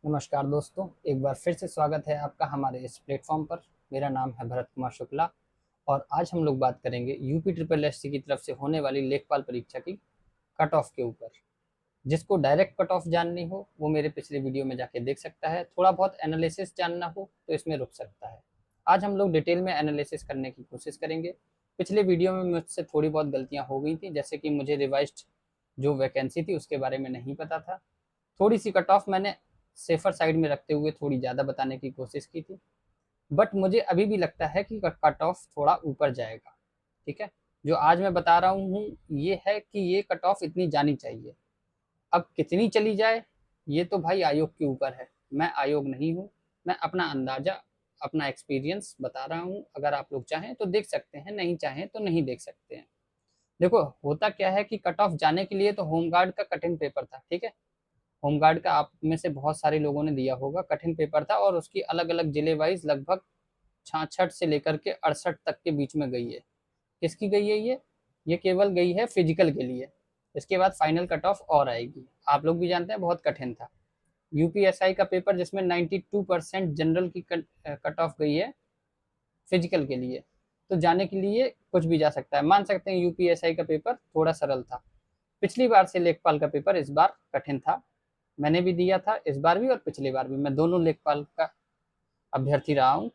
नमस्कार दोस्तों, एक बार फिर से स्वागत है आपका हमारे इस प्लेटफॉर्म पर। मेरा नाम है भरत कुमार शुक्ला और आज हम लोग बात करेंगे यूपी ट्रिपल एससी की तरफ से होने वाली लेखपाल परीक्षा की कट ऑफ के ऊपर। जिसको डायरेक्ट कट ऑफ जाननी हो वो मेरे पिछले वीडियो में जाके देख सकता है, थोड़ा बहुत एनालिसिस जानना हो तो इसमें रुक सकता है। आज हम लोग डिटेल में एनालिसिस करने की कोशिश करेंगे। पिछले वीडियो में मुझसे थोड़ी बहुत गलतियां हो गई थी, जैसे कि मुझे रिवाइज्ड जो वैकेंसी थी उसके बारे में नहीं पता था। थोड़ी सी कट ऑफ मैंने सेफर साइड में रखते हुए थोड़ी ज़्यादा बताने की कोशिश की थी, बट मुझे अभी भी लगता है कि कट ऑफ थोड़ा ऊपर जाएगा। ठीक है, जो आज मैं बता रहा हूँ ये है कि ये कट ऑफ इतनी जानी चाहिए। अब कितनी चली जाए ये तो भाई आयोग के ऊपर है, मैं आयोग नहीं हूँ। मैं अपना अंदाजा, अपना एक्सपीरियंस बता रहा हूँ। अगर आप लोग चाहें तो देख सकते हैं, नहीं चाहें तो नहीं देख सकते हैं। देखो, होता क्या है कि कट ऑफ जाने के लिए तो होमगार्ड का कठिन पेपर था। ठीक है, होमगार्ड का आप में से बहुत सारे लोगों ने दिया होगा, कठिन पेपर था और उसकी अलग अलग जिले वाइज लगभग 66 से लेकर के 68 तक के बीच में गई है। किसकी गई है ये केवल गई है फिजिकल के लिए। इसके बाद फाइनल कट ऑफ और आएगी। आप लोग भी जानते हैं बहुत कठिन था यूपीएसआई का पेपर, जिसमें 92% जनरल की कट ऑफ गई है फिजिकल के लिए। तो जाने के लिए कुछ भी जा सकता है। मान सकते हैं यूपीएसआई का पेपर थोड़ा सरल था। पिछली बार से लेखपाल का पेपर इस बार कठिन था। मैंने भी दिया था इस बार भी और पिछली बार भी, मैं दोनों लेखपाल का अभ्यर्थी रहा हूँ।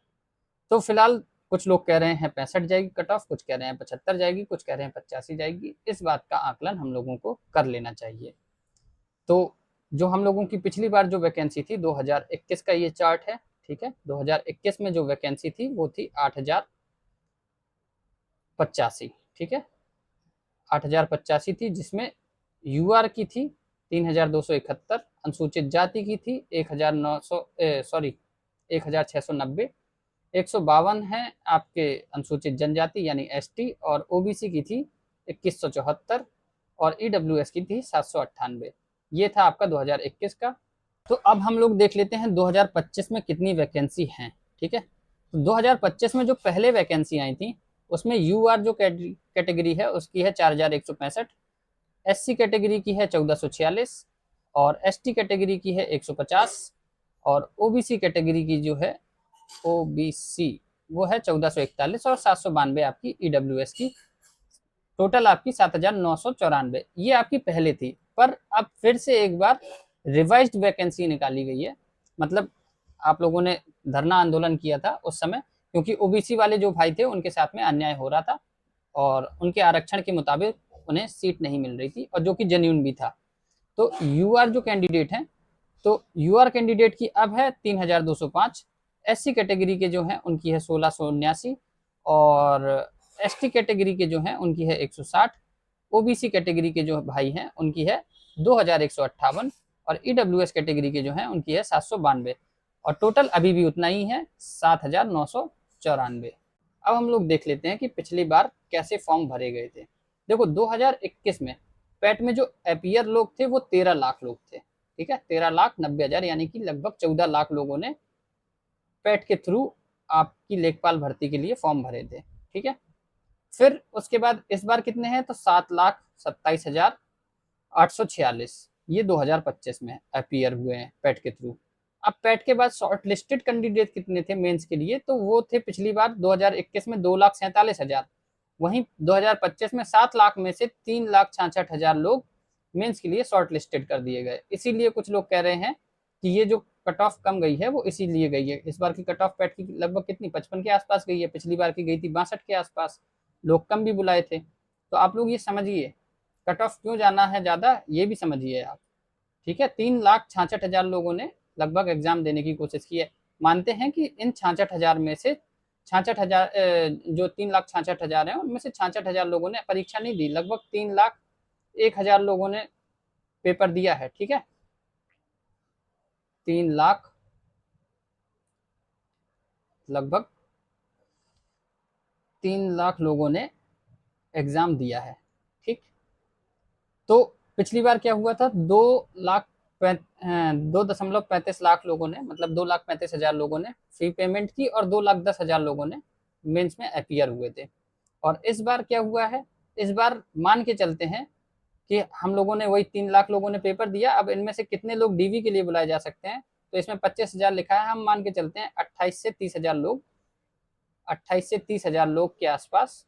तो फिलहाल कुछ लोग कह रहे हैं 65 जाएगी कट ऑफ, कुछ कह रहे हैं 75 जाएगी, कुछ कह रहे हैं 85 जाएगी। इस बात का आकलन हम लोगों को कर लेना चाहिए। तो जो हम लोगों की पिछली बार जो वैकेंसी थी 2021 का ये चार्ट है। ठीक है, 2021 में जो वैकेंसी थी वो थी 8085। ठीक है, 8085 थी, जिसमें यूआर की थी 3271, अनुसूचित जाति की थी 1900 सॉरी 1690, 152 है आपके अनुसूचित जनजाति यानी एसटी, और ओबीसी की थी 2174 और ईडब्ल्यूएस की थी 798। ये था आपका 2021 का। तो अब हम लोग देख लेते हैं 2025 में कितनी वैकेंसी हैं। ठीक है, तो 2025 में जो पहले वैकेंसी आई थी उसमें यूआर जो कैटेगरी है उसकी है 4165, एससी कैटेगरी की है 1446 और एसटी कैटेगरी की है 150 और ओबीसी कैटेगरी की जो है ओबीसी वो है 1441 और 792 आपकी ईडब्ल्यूएस की। टोटल आपकी 7994 ये आपकी पहले थी। पर अब फिर से एक बार रिवाइज्ड वैकेंसी निकाली गई है। मतलब आप लोगों ने धरना आंदोलन किया था उस समय, क्योंकि ओबीसी वाले जो भाई थे उनके साथ में अन्याय हो रहा था और उनके आरक्षण के मुताबिक उन्हें सीट नहीं मिल रही थी, और जो कि जेन्यून भी था। तो यूआर जो कैंडिडेट हैं, तो यूआर कैंडिडेट की अब है 3205, एससी कैटेगरी के जो हैं उनकी है 1679 और एसटी कैटेगरी के जो हैं उनकी है 160, ओबीसी कैटेगरी के जो भाई हैं उनकी है 2158 और ईडब्ल्यूएस कैटेगरी के जो हैं उनकी है 792 और टोटल अभी भी उतना ही है 7994। अब हम लोग देख लेते हैं कि पिछली बार कैसे फॉर्म भरे गए थे। देखो 2021 में पैट में जो अपियर लोग थे वो 13 लाख लोग थे। ठीक है, 13,90,000 यानी कि लगभग 14 लाख लोगों ने पैट के थ्रू आपकी लेखपाल भर्ती के लिए फॉर्म भरे थे। ठीक है, फिर उसके बाद इस बार कितने हैं तो 7,27,846 ये 2025 में अपियर हुए हैं पैट के थ्रू। अब पैट के बाद शॉर्ट लिस्टेड कैंडिडेट कितने थे मेंस के लिए, तो वो थे पिछली बार 2021 में 2,47,000। वहीं 2025 में 7 लाख में से 3,66,000 लोग मेंस के लिए शॉर्ट लिस्टेड कर दिए गए। इसीलिए कुछ लोग कह रहे हैं कि ये जो कट ऑफ कम गई है वो इसीलिए गई है। इस बार की कट ऑफ पैट की लगभग कितनी 55 के आसपास गई है, पिछली बार की गई थी 62 के आसपास। लोग कम भी बुलाए थे। तो आप लोग ये समझिए कट ऑफ क्यों जाना है ज़्यादा, ये भी समझिए आप। ठीक है, 3,66,000 लोगों ने लगभग एग्जाम देने की कोशिश की है। मानते हैं कि इन 66,000 में से 66,000 जो 3,66,000 है उनमें से 66,000 लोगों ने परीक्षा नहीं दी, लगभग 3,01,000 लोगों ने पेपर दिया है। ठीक है, 3 लाख लगभग 3 लाख लोगों ने एग्जाम दिया है। ठीक, तो पिछली बार क्या हुआ था 2,35 लाख लोगों ने, मतलब 2,35,000 लोगों ने फी पेमेंट की और 2,10,000 लोगों ने मेंस में अपियर हुए थे। और इस बार क्या हुआ है, इस बार मान के चलते हैं कि हम लोगों ने वही 3 लाख लोगों ने पेपर दिया। अब इनमें से कितने लोग डीवी के लिए बुलाए जा सकते हैं तो इसमें 25,000 लिखा है, हम मान के चलते हैं 28 से 30,000 लोग, 28 से 30,000 लोग के आसपास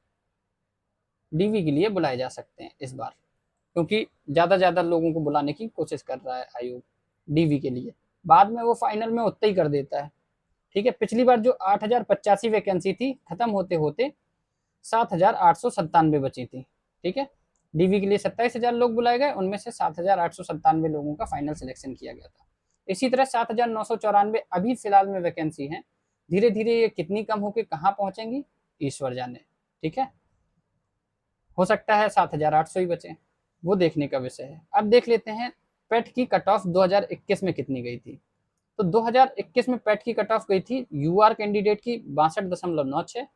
डीवी के लिए बुलाए जा सकते हैं इस बार, क्योंकि ज़्यादा लोगों को बुलाने की कोशिश कर रहा है आयोग डीवी के लिए। बाद में वो फाइनल में उतना ही कर देता है। ठीक है, पिछली बार जो 8,085 वैकेंसी थी, खत्म होते होते 7,897 बची थी। ठीक है, डीवी के लिए 27,000 लोग बुलाए गए, उनमें से 7,897 लोगों का फाइनल सिलेक्शन किया गया था। इसी तरह 7,994 अभी फिलहाल में वैकेंसी है। धीरे धीरे ये कितनी कम होकर कहाँ पहुंचेंगी ईश्वर जाने। ठीक है, हो सकता है 7,800 ही बचे, वो देखने का विषय है। अब देख लेते हैं पेट की कट ऑफ 2021 में कितनी गई थी। तो 2021 में पेट की कट ऑफ गई थी यूआर कैंडिडेट की 62.96,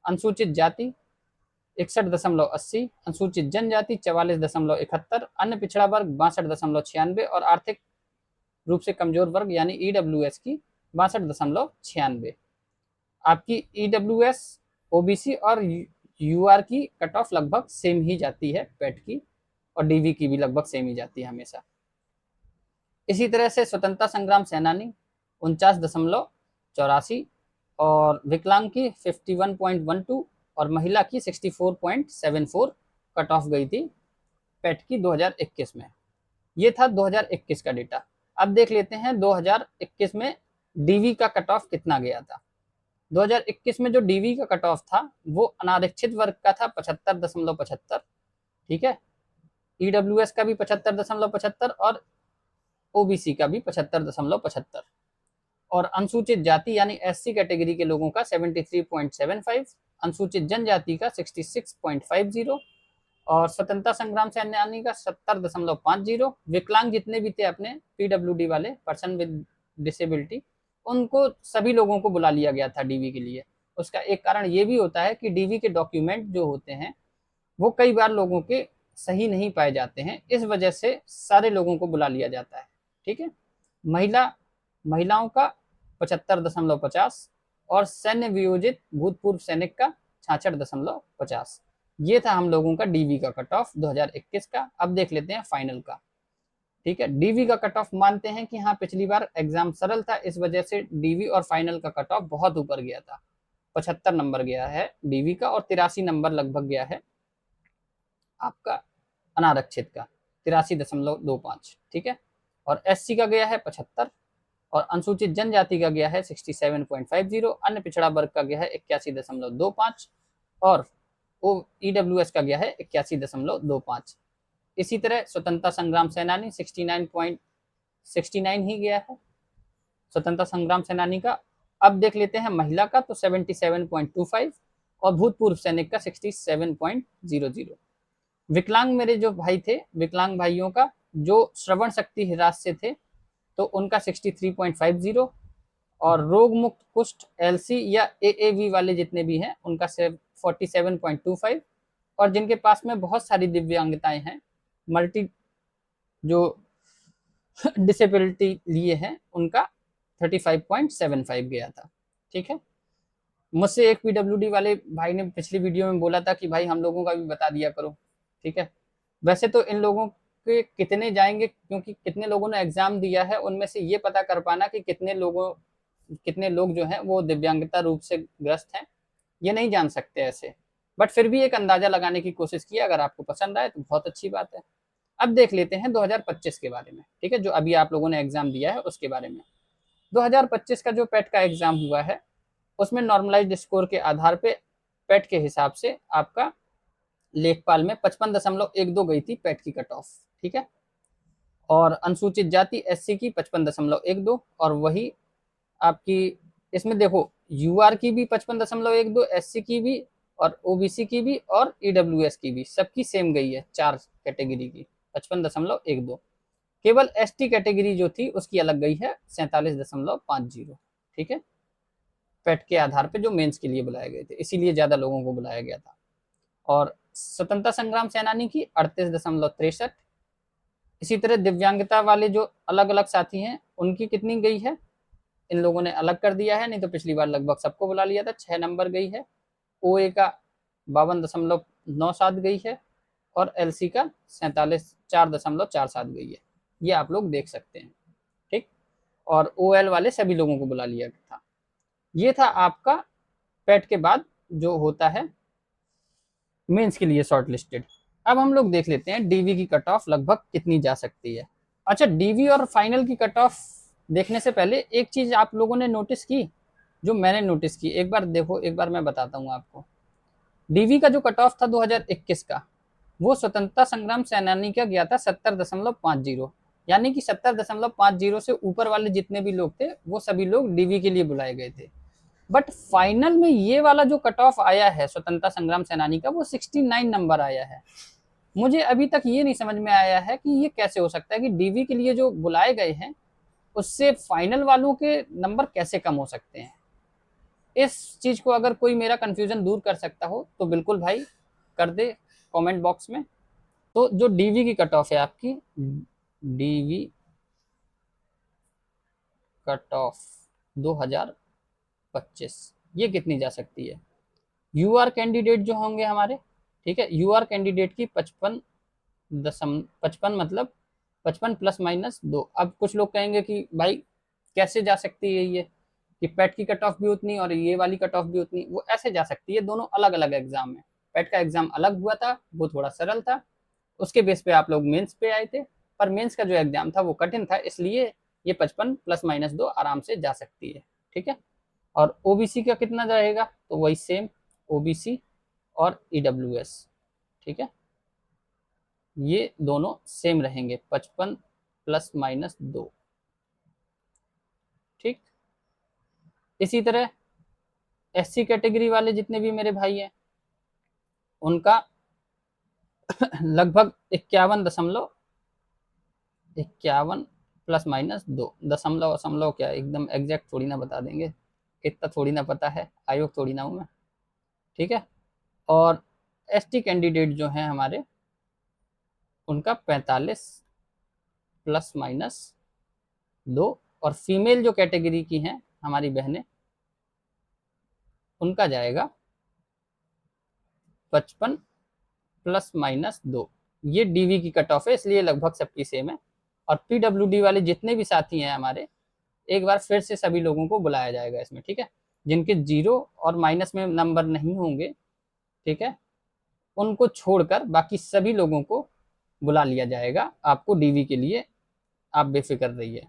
अनुसूचित जाति 61.80, अनुसूचित जनजाति 44.71, अन्य पिछड़ा वर्ग 62.96 और आर्थिक रूप से कमजोर वर्ग यानी ईडब्ल्यूएस की 62.96। आपकी ईडब्ल्यूएस, ओबीसी और यूआर की कट ऑफ लगभग सेम ही जाती है पेट की, और डीवी की भी लगभग सेम ही जाती है हमेशा। इसी तरह से स्वतंत्रता संग्राम सेनानी 49.84 और विकलांग की 51.12 और महिला की 64.74 कट ऑफ गई थी पेट की 2021 में। ये था 2021 का डेटा। अब देख लेते हैं 2021 में डीवी का कट ऑफ कितना गया था। 2021 में जो डीवी का कट ऑफ था वो अनारक्षित वर्ग का था 75.75। ठीक है, ईडब्ल्यूएस का भी 75.75 और ओबीसी का भी 75.75 और अनुसूचित जाति यानी एससी कैटेगरी के लोगों का 73.75, अनुसूचित जनजाति का 66.50 और स्वतंत्रता संग्राम सेनानी का 70.50। विकलांग जितने भी थे अपने पीडब्ल्यूडी वाले, पर्सन विद डिसेबिलिटी, उनको सभी लोगों को बुला लिया गया था डीवी के लिए। उसका एक कारण ये भी होता है कि डीवी के डॉक्यूमेंट जो होते हैं वो कई बार लोगों के सही नहीं पाए जाते हैं, इस वजह से सारे लोगों को बुला लिया जाता है। ठीक है, महिलाओं का 75.50 और सैन्य वियोजित भूतपूर्व सैनिक का 66.50। ये था हम लोगों का डीवी का कट ऑफ 2021 का। अब देख लेते हैं फाइनल का। ठीक है, डीवी का कट ऑफ मानते हैं कि हाँ पिछली बार एग्जाम सरल था, इस वजह से डीवी और फाइनल का कट ऑफ बहुत ऊपर गया था। 75 नंबर गया है डीवी का और 83 नंबर लगभग गया है आपका अनारक्षित का, 83.25। ठीक है, और एससी का गया है 75 और अनुसूचित जनजाति का गया है 67.50, अन्य पिछड़ा वर्ग का गया है 81.25 और ईडब्ल्यूएस का गया है 81.25। इसी तरह स्वतंत्रता संग्राम सेनानी 69 ही गया है स्वतंत्रता संग्राम सेनानी का। अब देख लेते हैं महिला का, तो 77.25 और भूतपूर्व सैनिक का 67.00। विकलांग मेरे जो भाई थे, विकलांग भाइयों का जो श्रवण शक्ति ह्रास से थे तो उनका 63.50 और रोग मुक्त कुष्ठ एलसी या एएवी वाले जितने भी हैं उनका 47.25 और जिनके पास में बहुत सारी दिव्यांगताएं हैं, मल्टी जो डिसेबिलिटी लिए हैं, उनका 35.75 गया था। ठीक है, मुझसे एक पीडब्ल्यूडी वाले भाई ने पिछली वीडियो में बोला था कि भाई हम लोगों का भी बता दिया करो। ठीक है, वैसे तो इन लोगों के कितने जाएंगे, क्योंकि कितने लोगों ने एग्जाम दिया है उनमें से ये पता कर पाना कि कितने लोग जो हैं वो दिव्यांगता रूप से ग्रस्त हैं, ये नहीं जान सकते ऐसे, बट फिर भी एक अंदाजा लगाने की कोशिश की। अगर आपको पसंद आए तो बहुत अच्छी बात है। अब देख लेते हैं 2025 के बारे में। ठीक है, जो अभी आप लोगों ने एग्जाम दिया है उसके बारे में। 2025 का जो पेट का एग्जाम हुआ है उसमें नॉर्मलाइज्ड स्कोर के आधार पे पेट के हिसाब से आपका लेखपाल में 55.12 गई थी पेट की कट ऑफ। ठीक है, और अनुसूचित जाति एससी की 55.12 और वही आपकी इसमें देखो यूआर की भी 55.12, एससी की भी और ओबीसी की भी और ईडब्ल्यूएस की भी, सबकी सेम गई है, 4 कैटेगरी की 55.12। केवल एसटी कैटेगरी जो थी उसकी अलग गई है 47.50। ठीक है, पेट के आधार पे जो मेंस के लिए बुलाए गए थे, इसीलिए ज्यादा लोगों को बुलाया गया था। और स्वतंत्रता संग्राम सेनानी की 38.63। इसी तरह दिव्यांगता वाले जो अलग अलग साथी हैं उनकी कितनी गई है, इन लोगों ने अलग कर दिया है, नहीं तो पिछली बार लगभग सबको बुला लिया था। 6 नंबर गई है। ओए का 52.97 गई है और एलसी का 4.47 गई है। ये आप लोग देख सकते हैं। ठीक, और OL वाले सभी लोगों को बुला लिया था। ये था आपका पेट के बाद जो होता है मेंस के लिए शॉर्ट लिस्टेड। अब हम लोग देख लेते हैं डीवी की कट ऑफ लगभग कितनी जा सकती है। अच्छा, डीवी और फाइनल की कट ऑफ देखने से पहले एक चीज आप लोगों ने नोटिस की, जो मैंने नोटिस की, एक बार देखो, एक बार मैं बताता हूँ आपको। डीवी का जो कट ऑफ था 2021 का, वो स्वतंत्रता संग्राम सेनानी का गया था 70.50, यानी कि 70.50 से ऊपर वाले जितने भी लोग थे वो सभी लोग डीवी के लिए बुलाए गए थे। बट फाइनल में ये वाला जो कट ऑफ आया है स्वतंत्रता संग्राम सेनानी का, वो 69 नंबर आया है। मुझे अभी तक ये नहीं समझ में आया है कि ये कैसे हो सकता है कि डीवी के लिए जो बुलाए गए हैं उससे फाइनल वालों के नंबर कैसे कम हो सकते हैं। इस चीज को अगर कोई मेरा कंफ्यूजन दूर कर सकता हो तो बिल्कुल भाई कर दे कमेंट बॉक्स में। तो जो डीवी की कट ऑफ है आपकी, डीवी कट ऑफ 2025, ये कितनी जा सकती है। यूआर कैंडिडेट जो होंगे हमारे, ठीक है, यूआर कैंडिडेट की 55 मतलब 55 +- 2। अब कुछ लोग कहेंगे कि भाई कैसे जा सकती है ये, कि पेट की कट ऑफ भी उतनी और ये वाली कट ऑफ भी उतनी। वो ऐसे जा सकती है, दोनों अलग अलग एग्जाम में। पेट का एग्जाम अलग हुआ था, वो थोड़ा सरल था, उसके बेस पे आप लोग मेंस पे आए थे। पर मेंस का जो एग्जाम था वो कठिन था, इसलिए ये 55 +- 2 आराम से जा सकती है। ठीक है, और ओबीसी का कितना रहेगा, तो वही सेम, ओबीसी और ईडब्ल्यूएस। ठीक है, ये दोनों सेम रहेंगे, 55 +- 2। ठीक, इसी तरह एससी कैटेगरी वाले जितने भी मेरे भाई हैं उनका लगभग 51.51 दशमलव दशमलव क्या एकदम एग्जैक्ट थोड़ी ना बता देंगे, इतना थोड़ी ना पता है, आयोग थोड़ी ना हूँ मैं। ठीक है, और एसटी कैंडिडेट जो हैं हमारे, उनका 45 +- 2। और फीमेल जो कैटेगरी की हैं हमारी बहनें, उनका जाएगा 55 +- 2। ये डीवी की कट ऑफ है, इसलिए लगभग सबकी सेम है। और पीडब्ल्यूडी वाले जितने भी साथी हैं हमारे, एक बार फिर से सभी लोगों को बुलाया जाएगा इसमें। ठीक है, जिनके जीरो और माइनस में नंबर नहीं होंगे, ठीक है, उनको छोड़कर बाकी सभी लोगों को बुला लिया जाएगा आपको डीवी के लिए, आप बेफिक्र रहिए।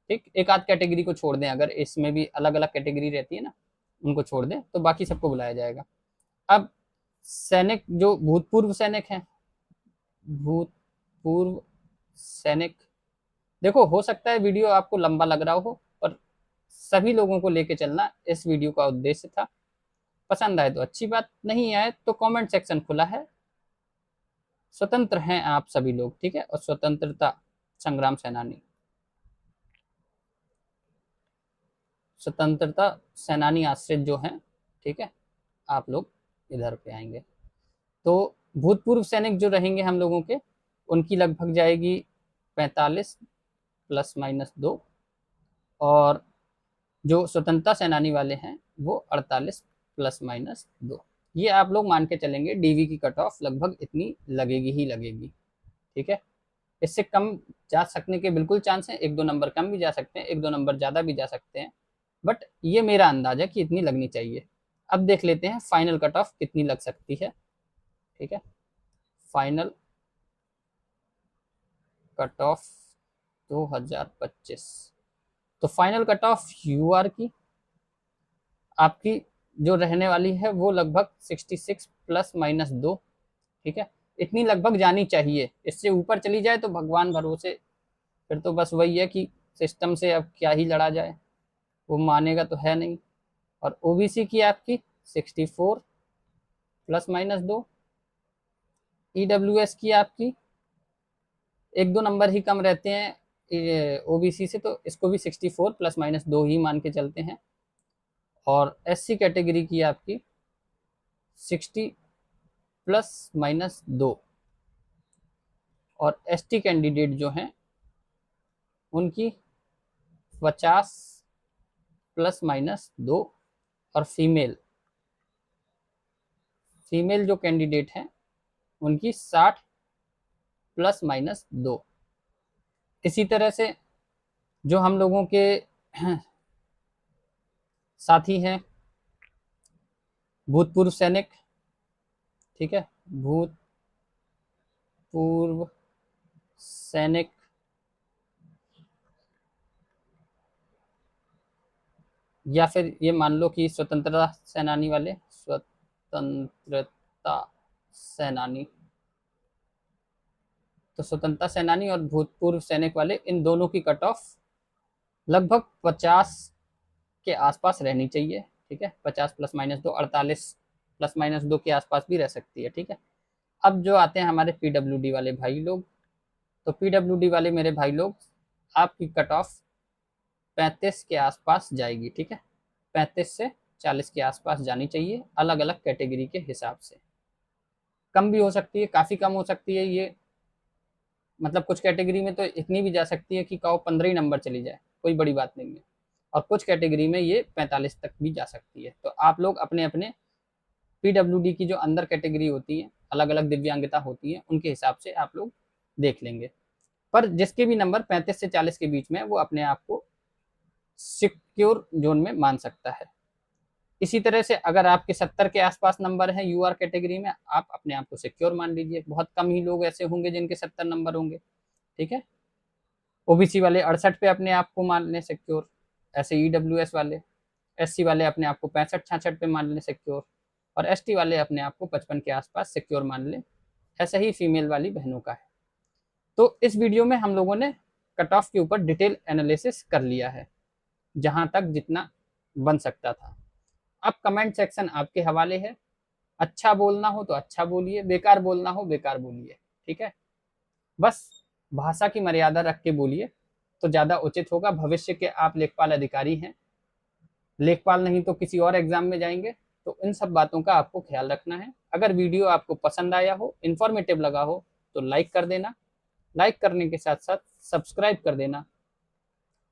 ठीक, एक आध कैटेगरी को छोड़ दें, अगर इसमें भी अलग अलग कैटेगरी रहती है ना, उनको छोड़ दें तो बाकी सबको बुलाया जाएगा। अब सैनिक जो भूतपूर्व सैनिक हैं, भूतपूर्व सैनिक, देखो हो सकता है वीडियो आपको लंबा लग रहा हो, पर सभी लोगों को लेके चलना इस वीडियो का उद्देश्य था। पसंद आए तो अच्छी बात, नहीं आए तो कमेंट सेक्शन खुला है, स्वतंत्र हैं आप सभी लोग। ठीक है, और स्वतंत्रता संग्राम सेनानी, स्वतंत्रता सेनानी आश्रित जो हैं, ठीक है, आप लोग इधर पे आएंगे। तो भूतपूर्व सैनिक जो रहेंगे हम लोगों के, उनकी लगभग जाएगी 45 +- 2। और जो स्वतंत्रता सेनानी वाले हैं वो 48 +- 2। ये आप लोग मान के चलेंगे डीवी की कट ऑफ लगभग इतनी लगेगी ही लगेगी। ठीक है, इससे कम जा सकने के बिल्कुल चांस हैं, एक दो नंबर कम भी जा सकते हैं, एक दो नंबर ज़्यादा भी जा सकते हैं, बट ये मेरा अंदाजा है कि इतनी लगनी चाहिए। अब देख लेते हैं फाइनल कट ऑफ कितनी लग सकती है। ठीक है, फाइनल कट ऑफ 2025। तो फाइनल कट ऑफ यूआर की आपकी जो रहने वाली है वो लगभग 66 +- 2। ठीक है, इतनी लगभग जानी चाहिए, इससे ऊपर चली जाए तो भगवान भरोसे, फिर तो बस वही है कि सिस्टम से अब क्या ही लड़ा जाए, वो मानेगा तो है नहीं। और ओबीसी की आपकी 64 +- 2। ईडब्ल्यूएस की आपकी एक दो नंबर ही कम रहते हैं ओबीसी से, तो इसको भी 64 +- 2 ही मान के चलते हैं। और एससी कैटेगरी की आपकी 60 +- 2। और एसटी कैंडिडेट जो हैं उनकी 50 +- 2। और फीमेल जो कैंडिडेट हैं उनकी 60 +- 2। इसी तरह से जो हम लोगों के साथी हैं, भूतपूर्व सैनिक, ठीक है, भूतपूर्व सैनिक या फिर ये मान लो कि स्वतंत्रता सेनानी वाले, स्वतंत्रता सेनानी, तो स्वतंत्रता सेनानी और भूतपूर्व सैनिक वाले, इन दोनों की कट ऑफ लगभग 50 के आसपास रहनी चाहिए, ठीक है। 50 प्लस माइनस 2, 48 प्लस माइनस 2 के आसपास भी रह सकती है, ठीक है। अब जो आते हैं हमारे पीडब्ल्यूडी वाले भाई लोग, तो पीडब्ल्यूडी वाले मेरे भाई लोग, आपकी कट ऑफ 35 के आसपास जाएगी, ठीक है। 35 से 40 के आसपास जानी चाहिए, अलग अलग कैटेगरी के हिसाब से। कम भी हो सकती है, काफ़ी कम हो सकती है ये, मतलब कुछ कैटेगरी में तो इतनी भी जा सकती है कि कहो 15 ही नंबर चली जाए, कोई बड़ी बात नहीं है। और कुछ कैटेगरी में ये 45 तक भी जा सकती है। तो आप लोग अपने अपने पीडब्ल्यूडी की जो अंदर कैटेगरी होती है, अलग अलग दिव्यांगता होती है, उनके हिसाब से आप लोग देख लेंगे। पर जिसके भी नंबर 35 से 40 के बीच में, वो अपने आप को सिक्योर जोन में मान सकता है। इसी तरह से अगर आपके 70 के आसपास नंबर है यूआर कैटेगरी में, आप अपने आप को सिक्योर मान लीजिए। बहुत कम ही लोग ऐसे होंगे जिनके 70 नंबर होंगे, ठीक है। ओबीसी वाले 68 पे अपने आप को मान लें सिक्योर, ऐसे ईडब्ल्यूएस वाले, एससी वाले अपने आप को 65-66 पे मान लें सिक्योर, और एसटी वाले अपने आप को 55 के आसपास सिक्योर मान लें। ऐसा ही फीमेल वाली बहनों का है। तो इस वीडियो में हम लोगों ने कट ऑफ के ऊपर डिटेल एनालिसिस कर लिया है, जहां तक जितना बन सकता था। अब कमेंट सेक्शन आपके हवाले है, अच्छा बोलना हो तो अच्छा बोलिए, बेकार बोलना हो बेकार बोलिए, ठीक है। बस भाषा की मर्यादा रख के बोलिए तो ज़्यादा उचित होगा। भविष्य के आप लेखपाल अधिकारी हैं, लेखपाल नहीं तो किसी और एग्जाम में जाएंगे, तो इन सब बातों का आपको ख्याल रखना है। अगर वीडियो आपको पसंद आया हो, इन्फॉर्मेटिव लगा हो, तो लाइक कर देना। लाइक करने के साथ साथ सब्सक्राइब कर देना,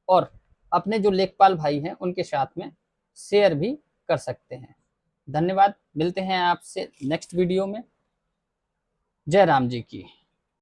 और अपने जो लेखपाल भाई हैं उनके साथ में शेयर भी कर सकते हैं। धन्यवाद, मिलते हैं आपसे नेक्स्ट वीडियो में। जय राम जी की।